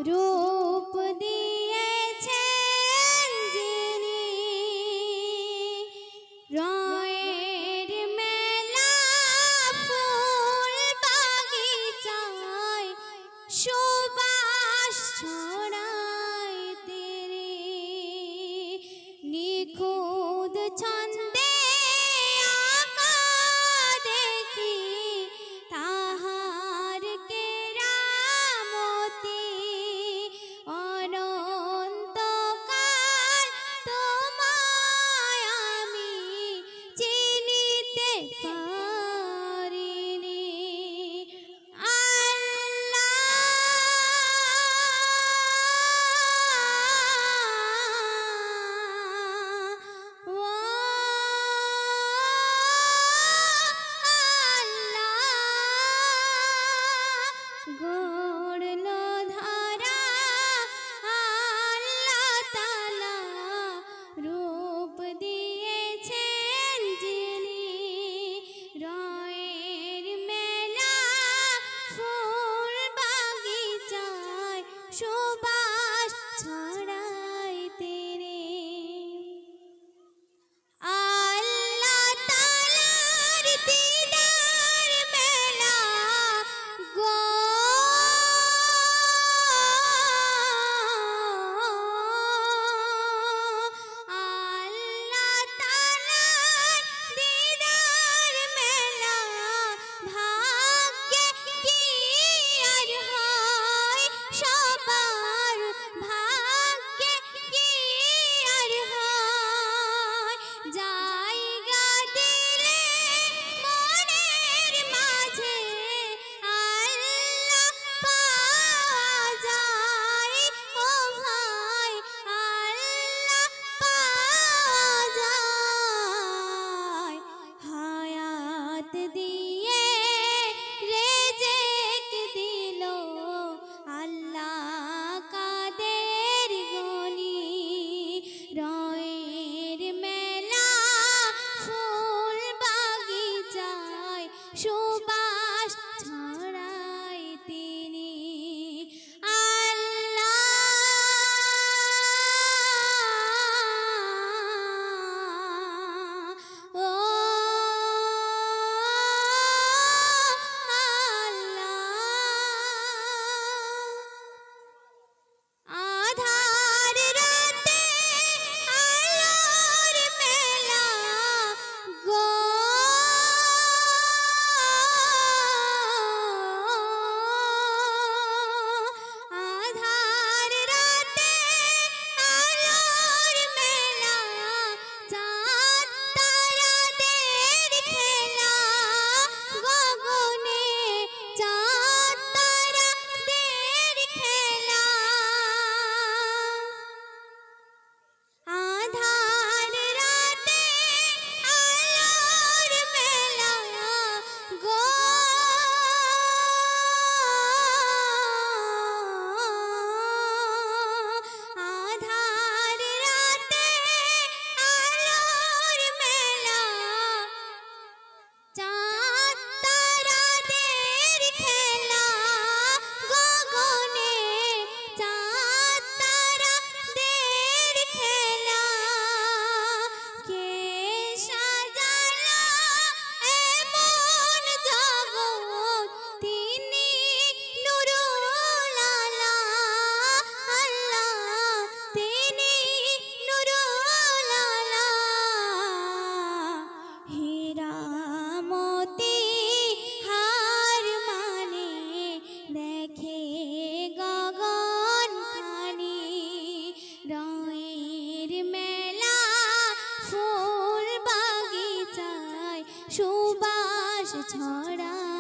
রূপ দিয়েছেন যিনি রয়ের মেলা ফুল বাগিচায় সুবাস ছড়ায় তেরে নিখুঁত ছন্দে আঁকা দেখি তাহার কেরামতি অনন্তকাল তোমায় আমি চিনিতে পারিনি গড়ল ধারা আল্লাহ তাআলা রূপ দিয়েছেন যিনি রয়ের মেলা ফুল বাগিচায় সুবাস ছড়ায় তেরে আল্লাহ তাআলার দিদার মেলা গো আল্লাহ তাআলার দিদার মেলা ভাগ্যে কি আর হয় সবার ভাগ্যে কি আর হয় জায়গা দিলে মনের মাঝে আল্লাহ পাওয়া যায় ও ভাই আল্লাহ পাওয়া যায় হায়াত দিয়ে রেজেক দিল আল্লাহ কাদের গনি রয়ের মেলা ফুল বাগিচায় সুবাস ছড়ায় তিনি আল্লাহ ও আল্লাহ আধার রাতে আলোর মেলা গো আধার রাতে আলোর মেলা চাঁদ তারাদের খেলা গগনে চাঁদ তারাদের খেলা আধার রাতে আলোর মেলা গো আধার রাতে আলোর মেলা চাঁদ তারাদের খেলা গগনে চাঁদ তারাদের খেলা কে সাজালো এমন জগৎ তিনি নূরুল আলা আল্লাহ তিনি নূরুল আলা হীরামতি হার মানে দেখে গগন খানি রয়ের মেলা ফুল বাগিচায় সুবাস ছড়ায়